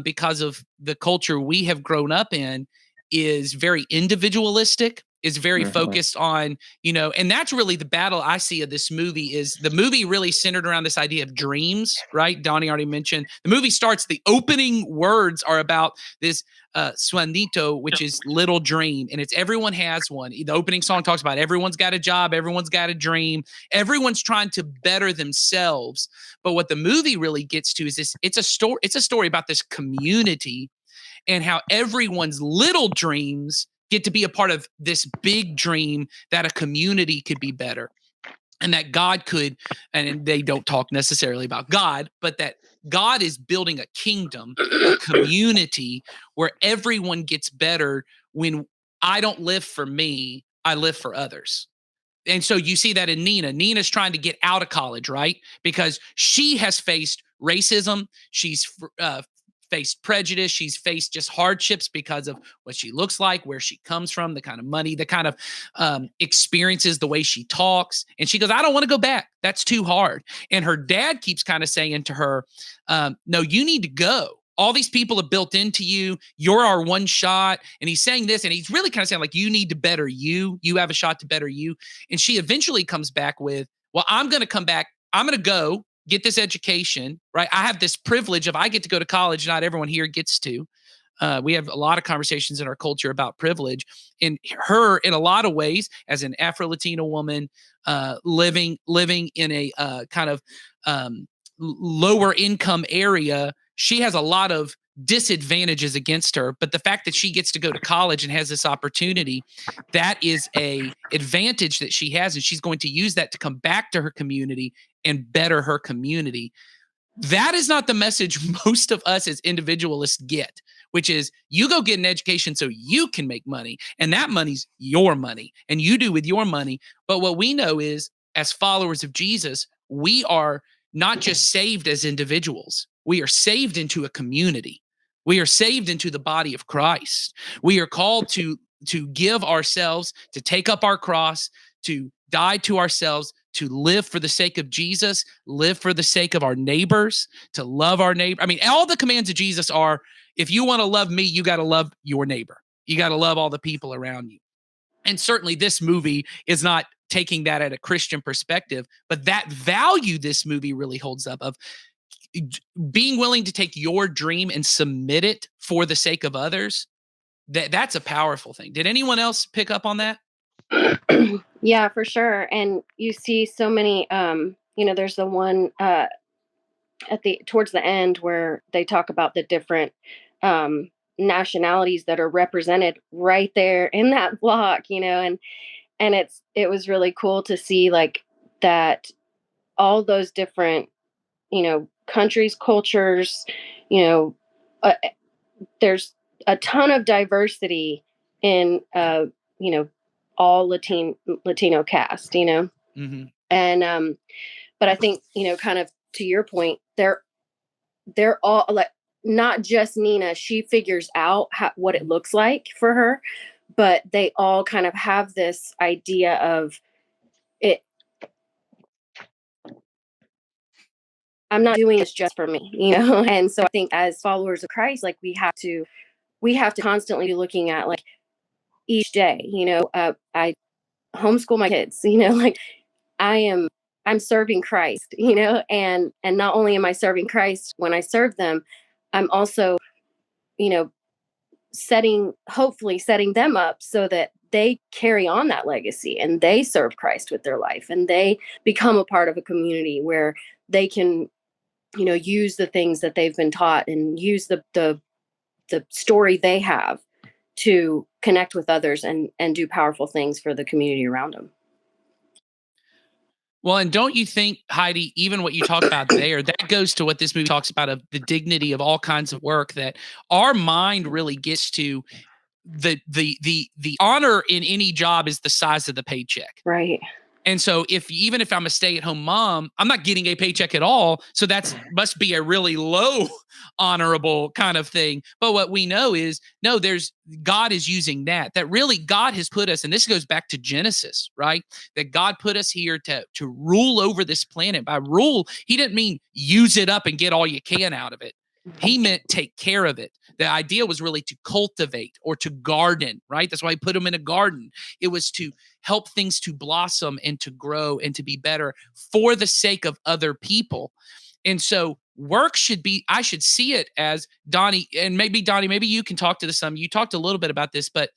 because of the culture we have grown up in, is very individualistic, is very focused on, you know, and that's really the battle I see of this movie. Is the movie really centered around this idea of dreams, right? Donnie already mentioned the movie starts, the opening words are about this sueñito, which is little dream. And it's everyone has one. The opening song talks about everyone's got a job, everyone's got a dream, everyone's trying to better themselves. But what the movie really gets to is this, it's a story about this community and how everyone's little dreams get to be a part of this big dream that a community could be better and that God could, and they don't talk necessarily about God, but that God is building a kingdom, a community where everyone gets better. When I don't live for me, I live for others. And so you see that in Nina. Nina's trying to get out of college, right? Because she has faced racism. She's faced prejudice. She's faced just hardships because of what she looks like, where she comes from, the kind of money, the kind of experiences, the way she talks. And she goes, I don't want to go back. That's too hard. And her dad keeps kind of saying to her, no, you need to go. All these people have built into you. You're our one shot. And he's saying this, and he's really kind of saying like, you need to better you. You have a shot to better you. And she eventually comes back with, well, I'm going to come back. I'm going to go get this education, right? I have this privilege of I get to go to college. Not everyone here gets to. We have a lot of conversations in our culture about privilege. And her, in a lot of ways, as an Afro-Latina woman, living in a kind of lower income area, she has a lot of disadvantages against her, but the fact that she gets to go to college and has this opportunity, that is a advantage that she has, and she's going to use that to come back to her community and better her community. That is not the message most of us as individualists get, which is you go get an education so you can make money, and that money's your money, and you do with your money. But what we know is, as followers of Jesus, we are not just saved as individuals, we are saved into a community. We are saved into the body of Christ. We are called to give ourselves, to take up our cross, to die to ourselves, to live for the sake of Jesus, live for the sake of our neighbors, to love our neighbor. I mean, all the commands of Jesus are, if you want to love me, you got to love your neighbor. You got to love all the people around you. And certainly this movie is not taking that at a Christian perspective, but that value this movie really holds up of being willing to take your dream and submit it for the sake of others. That's a powerful thing. Did anyone else pick up on that? Yeah, for sure. And you see so many, there's the one towards the end where they talk about the different nationalities that are represented right there in that block, and it was really cool to see like that all those different, countries, cultures, there's a ton of diversity in, all Latino cast, Mm-hmm. and, but I think, kind of to your point, they're all like, not just Nina, she figures out what it looks like for her, but they all kind of have this idea of it. I'm not doing this just for me, And so I think as followers of Christ, like we have to constantly be looking at like each day, I homeschool my kids, like I'm serving Christ, and not only am I serving Christ when I serve them, I'm also, hopefully setting them up so that they carry on that legacy and they serve Christ with their life and they become a part of a community where they can, use the things that they've been taught and use the story they have to connect with others and do powerful things for the community around them. Well, and don't you think, Heidi, even what you talk about there, that goes to what this movie talks about, of the dignity of all kinds of work, that our mind really gets to the honor in any job is the size of the paycheck. Right. And so even if I'm a stay-at-home mom, I'm not getting a paycheck at all. So that must be a really low honorable kind of thing. But what we know is, no, God is using that really God has put us, and this goes back to Genesis, right? That God put us here to rule over this planet. By rule, he didn't mean use it up and get all you can out of it. He meant take care of it. The idea was really to cultivate or to garden, right? That's why he put them in a garden. It was to help things to blossom and to grow and to be better for the sake of other people. And so work should be, I should see it as, Donnie, and maybe Donnie, maybe you can talk to this some. You talked a little bit about this, but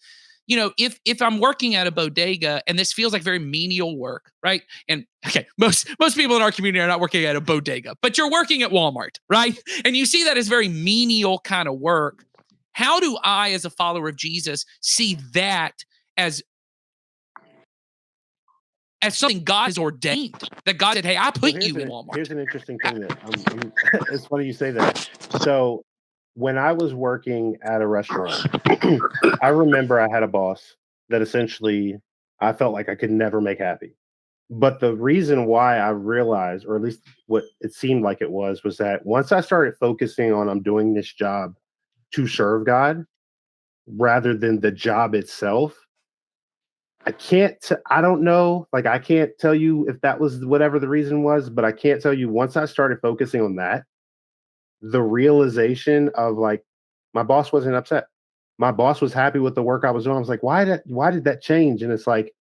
if I'm working at a bodega and this feels like very menial work, right? And okay, most people in our community are not working at a bodega, but you're working at Walmart, right? And you see that as very menial kind of work. How do I, as a follower of Jesus, see that as something God has ordained? That God said, "Hey, I put you in Walmart." Here's an interesting thing that it's funny you say that. So when I was working at a restaurant, I remember I had a boss that essentially I felt like I could never make happy. But the reason why I realized, or at least what it seemed like it was that once I started focusing on I'm doing this job to serve God rather than the job itself, I don't know, like I can't tell you if that was whatever the reason was, but I can't tell you once I started focusing on that, the realization of like my boss wasn't upset. My boss was happy with the work I was doing. I was like, why did that change? And it's like,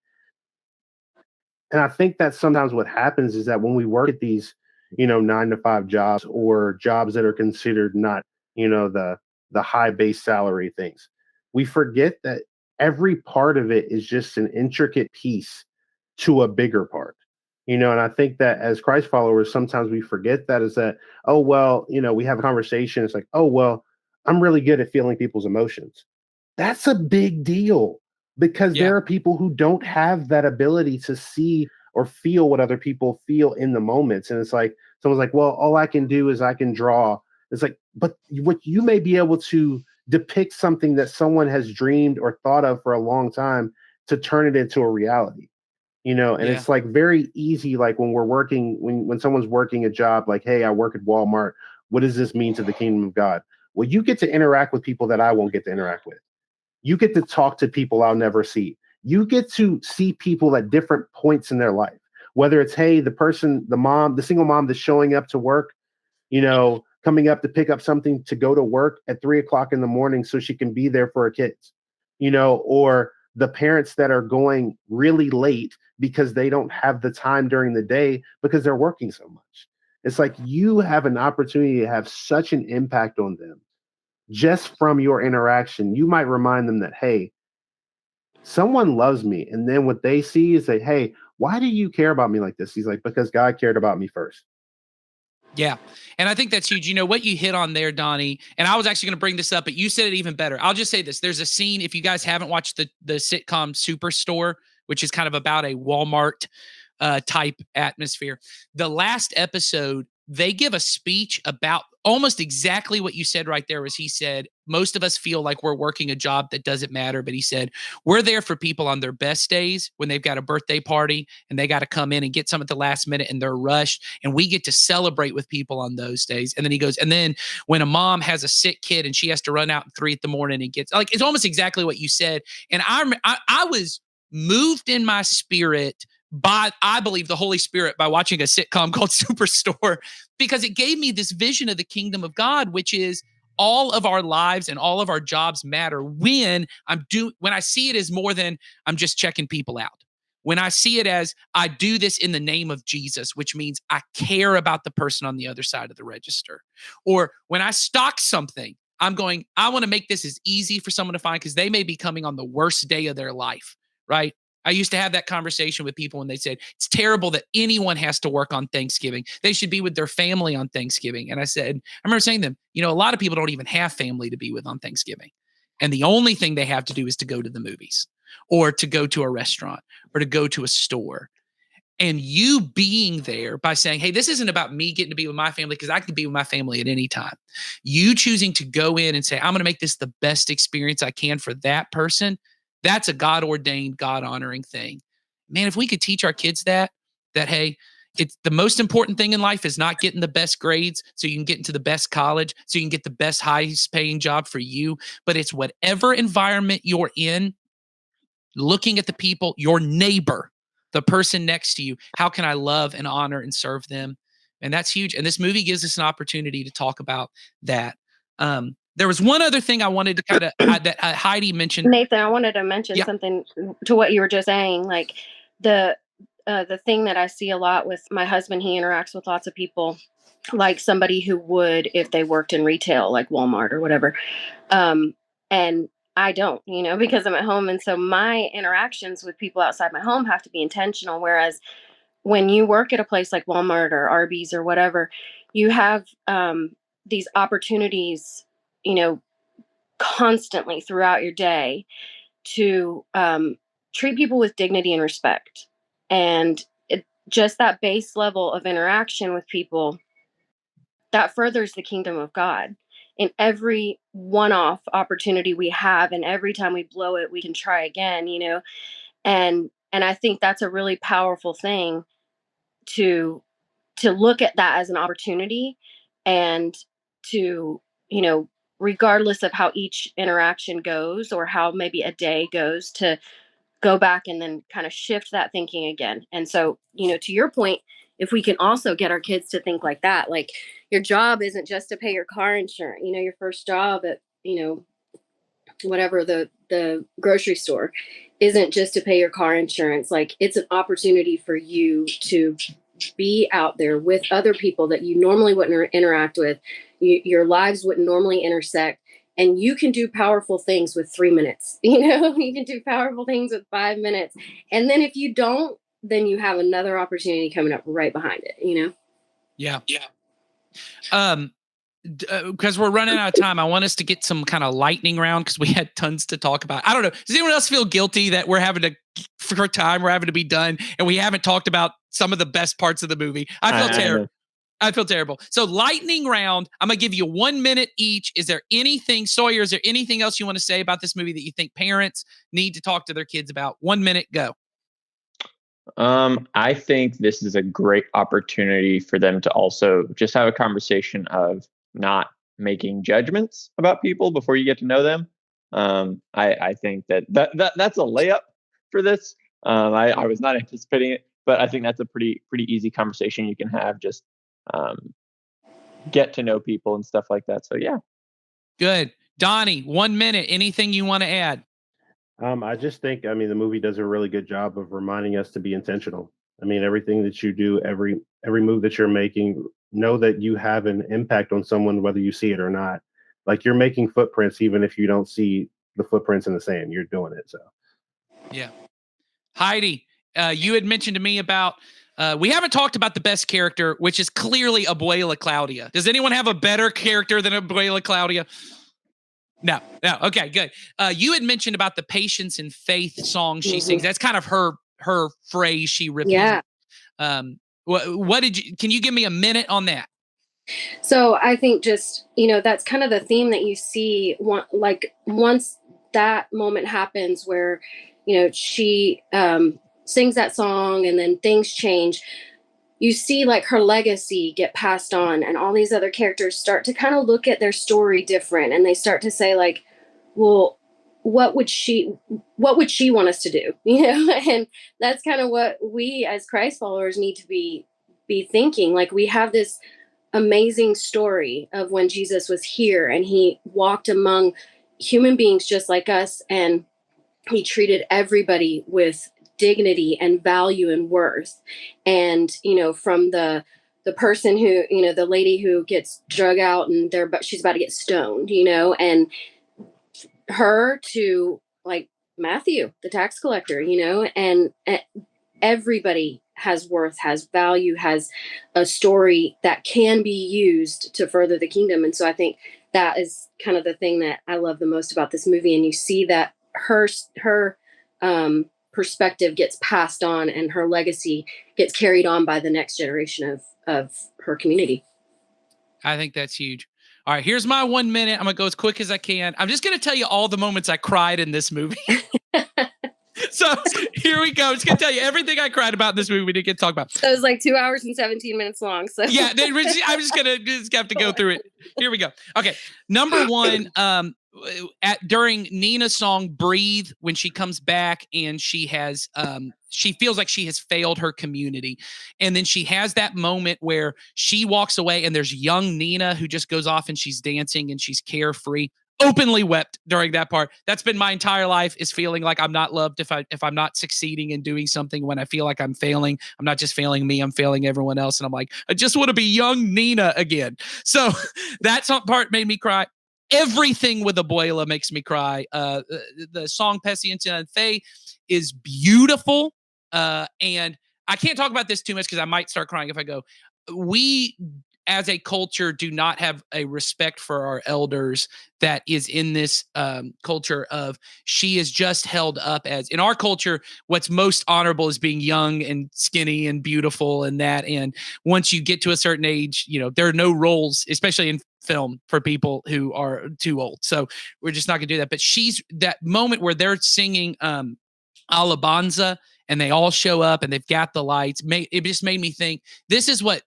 and I think that sometimes what happens is that when we work at these, 9-to-5 jobs or jobs that are considered not, the high base salary things, we forget that every part of it is just an intricate piece to a bigger part. And I think that as Christ followers, sometimes we forget that is that, oh, well, we have a conversation. It's like, oh, well, I'm really good at feeling people's emotions. That's a big deal because Yeah. there are people who don't have that ability to see or feel what other people feel in the moments. And it's like, someone's like, well, all I can do is I can draw. It's like, but what you may be able to depict something that someone has dreamed or thought of for a long time to turn it into a reality. And Yeah. it's like very easy, like when we're working, when someone's working a job, like, hey, I work at Walmart. What does this mean to the kingdom of God? Well, you get to interact with people that I won't get to interact with. You get to talk to people I'll never see. You get to see people at different points in their life, whether it's, hey, the single mom that's showing up to work, coming up to pick up something to go to work at 3 o'clock in the morning so she can be there for her kids, or the parents that are going really late because they don't have the time during the day because they're working so much. It's like you have an opportunity to have such an impact on them just from your interaction. You might remind them that, hey, someone loves me. And then what they see is that, hey, why do you care about me like this? He's like, because God cared about me first. Yeah. And I think that's huge. What you hit on there, Donnie, and I was actually going to bring this up, but you said it even better. I'll just say this. There's a scene, if you guys haven't watched the sitcom Superstore, which is kind of about a Walmart type atmosphere. The last episode, they give a speech about almost exactly what you said right there. Was he said, most of us feel like we're working a job that doesn't matter. But he said, we're there for people on their best days when they've got a birthday party and they got to come in and get some at the last minute and they're rushed. And we get to celebrate with people on those days. And then he goes, and then when a mom has a sick kid and she has to run out at 3 a.m. and gets like, it's almost exactly what you said. And I was moved in my spirit by, I believe, the Holy Spirit by watching a sitcom called Superstore, because it gave me this vision of the kingdom of God, which is all of our lives and all of our jobs matter when I see it as more than I'm just checking people out. When I see it as I do this in the name of Jesus, which means I care about the person on the other side of the register. Or when I stock something, I want to make this as easy for someone to find because they may be coming on the worst day of their life, right? I used to have that conversation with people when they said, it's terrible that anyone has to work on Thanksgiving. They should be with their family on Thanksgiving. And I remember saying to them, a lot of people don't even have family to be with on Thanksgiving. And the only thing they have to do is to go to the movies or to go to a restaurant or to go to a store. And you being there by saying, hey, this isn't about me getting to be with my family because I can be with my family at any time. You choosing to go in and say, I'm going to make this the best experience I can for that person. That's a God ordained, God honoring thing. Man, if we could teach our kids that, hey, it's the most important thing in life is not getting the best grades so you can get into the best college, so you can get the best highest paying job for you. But it's whatever environment you're in, looking at the people, your neighbor, the person next to you, how can I love and honor and serve them? And that's huge. And this movie gives us an opportunity to talk about that. There was one other thing I wanted to kind of that Heidi mentioned. Nathan, I wanted to mention something to what you were just saying. Like the thing that I see a lot with my husband, he interacts with lots of people, like somebody who would if they worked in retail, like Walmart or whatever. And I don't, because I'm at home. And so my interactions with people outside my home have to be intentional. Whereas when you work at a place like Walmart or Arby's or whatever, you have these opportunities, constantly throughout your day to treat people with dignity and respect. And just that base level of interaction with people, that furthers the kingdom of God. In every one-off opportunity we have, and every time we blow it, we can try again, and I think that's a really powerful thing to look at that as an opportunity, and to, regardless of how each interaction goes or how maybe a day goes, to go back and then kind of shift that thinking again. And so, to your point, if we can also get our kids to think like that, like your job isn't just to pay your car insurance, your first job at, whatever the grocery store isn't just to pay your car insurance. Like it's an opportunity for you to be out there with other people that you normally wouldn't interact with. Your lives wouldn't normally intersect. And you can do powerful things with 3 minutes. You can do powerful things with 5 minutes. And then if you don't, then you have another opportunity coming up right behind it, Yeah. because we're running out of time, I want us to get some kind of lightning round because we had tons to talk about. I don't know. Does anyone else feel guilty that we're having to, for time, we're having to be done and we haven't talked about some of the best parts of the movie? I feel terrible. I feel terrible. So lightning round, I'm going to give you 1 minute each. Is there anything, Sawyer, is there anything else you want to say about this movie that you think parents need to talk to their kids about? 1 minute, go. I think this is a great opportunity for them to also just have a conversation of not making judgments about people before you get to know them. I think that's a layup for this. I was not anticipating it, but I think that's a pretty easy conversation you can have. Just get to know people and stuff like that. So yeah. Good. Donnie, 1 minute. Anything you want to add? I just think, the movie does a really good job of reminding us to be intentional. Everything that you do, every move that you're making, know that you have an impact on someone, whether you see it or not. Like, you're making footprints, even if you don't see the footprints in the sand, you're doing it. So, yeah. Heidi, you had mentioned to me about, we haven't talked about the best character, which is clearly Abuela Claudia. Does anyone have a better character than Abuela Claudia? No. Okay, good. You had mentioned about the patience and faith song she sings. That's kind of her phrase she repeats. Yeah. What did you? Can you give me a minute on that? So I think just, that's kind of the theme that you see. Once that moment happens where, she sings that song and then things change. You see like her legacy get passed on, and all these other characters start to kind of look at their story different, and they start to say like, well, what would she want us to do? And that's kind of what we as Christ followers need to be thinking. Like, we have this amazing story of when Jesus was here and he walked among human beings just like us, and he treated everybody with dignity and value and worth. And from the person who, the lady who gets drug out and she's about to get stoned, and her to like Matthew, the tax collector, and everybody has worth, has value, has a story that can be used to further the kingdom. And so I think that is kind of the thing that I love the most about this movie. And you see that her perspective gets passed on and her legacy gets carried on by the next generation of her community. I think that's huge. All right, here's my 1 minute. I'm going to go as quick as I can. I'm just going to tell you all the moments I cried in this movie. So here we go. I'm just going to tell you everything I cried about in this movie we didn't get to talk about. So it was like 2 hours and 17 minutes long. So yeah, I'm just going to have to go through it. Here we go. Okay, number one, during Nina's song "Breathe," when she comes back and she has she feels like she has failed her community, and then she has that moment where she walks away and there's young Nina who just goes off and she's dancing and she's carefree. Openly wept during that part. That's been my entire life, is feeling like I'm not loved if I'm not succeeding in doing something. When I feel like I'm failing, I'm not just failing me, I'm failing everyone else. And I'm like, I just want to be young Nina again. So that part made me cry. Everything with Abuela makes me cry. The song Paciencia and Fe is beautiful. And I can't talk about this too much because I might start crying if I go. We, as a culture, do not have a respect for our elders that is in this culture of, she is just held up as, in our culture, what's most honorable is being young and skinny and beautiful and that. And once you get to a certain age, there are no roles, especially in film, for people who are too old. So we're just not gonna do that. But she's that moment where they're singing Alabanza and they all show up and they've got the lights. It just made me think, this is what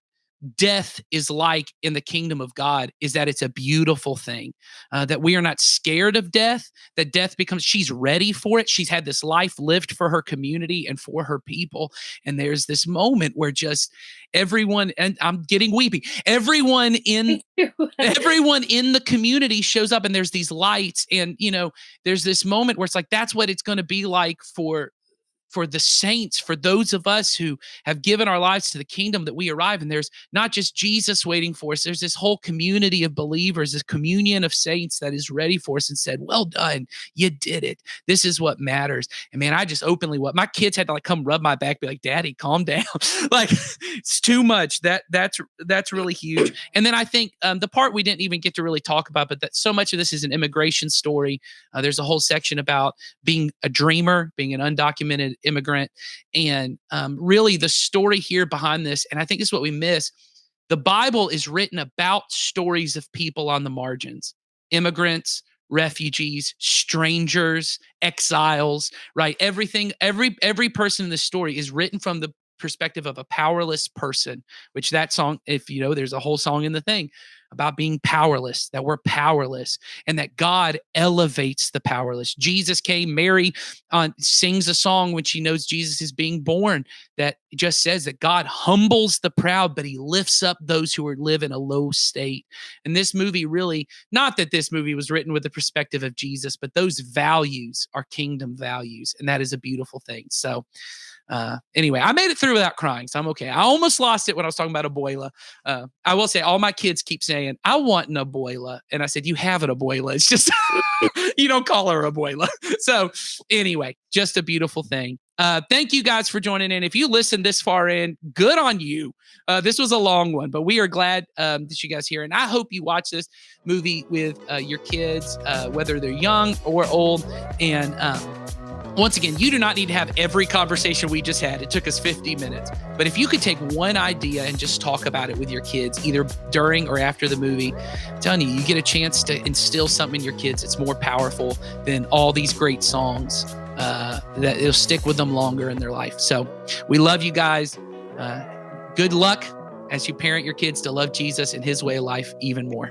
death is like in the kingdom of God, is that it's a beautiful thing, that we are not scared of death, that death becomes, she's ready for it. She's had this life lived for her community and for her people. And there's this moment where just everyone, and I'm getting weepy, everyone in the community shows up and there's these lights. And, there's this moment where it's like, that's what it's going to be like for for the saints, for those of us who have given our lives to the kingdom, that we arrive. And there's not just Jesus waiting for us. There's this whole community of believers, this communion of saints that is ready for us and said, well done, you did it. This is what matters. And man, I just openly my kids had to like come rub my back, be like, Daddy, calm down. Like it's too much. That's really huge. And then I think the part we didn't even get to really talk about, but that so much of this is an immigration story. There's a whole section about being a dreamer, being an undocumented immigrant, and really the story here behind this. And I think this is what we miss. The Bible is written about stories of people on the margins, immigrants, refugees, strangers, exiles, right? Everything, every person in this story is written from the perspective of a powerless person, which that song, if you know, there's a whole song in the thing about being powerless, that we're powerless, and that God elevates the powerless. Jesus came, Mary sings a song when she knows Jesus is being born that just says that God humbles the proud, but he lifts up those who live in a low state. And this movie really, not that this movie was written with the perspective of Jesus, but those values are kingdom values. And that is a beautiful thing. So anyway, I made it through without crying, so I'm okay. I almost lost it when I was talking about abuela. I will say all my kids keep saying, I want an abuela. And I said, you have an abuela. It's just, you don't call her abuela. So anyway, just a beautiful thing. Thank you guys for joining in. If you listened this far in, good on you. This was a long one, but we are glad that you guys here. And I hope you watch this movie with your kids, whether they're young or old. And once again, you do not need to have every conversation we just had. It took us 50 minutes. But if you could take one idea and just talk about it with your kids, either during or after the movie, I'm telling you get a chance to instill something in your kids. It's more powerful than all these great songs that it'll stick with them longer in their life. So we love you guys. Good luck as you parent your kids to love Jesus and his way of life even more.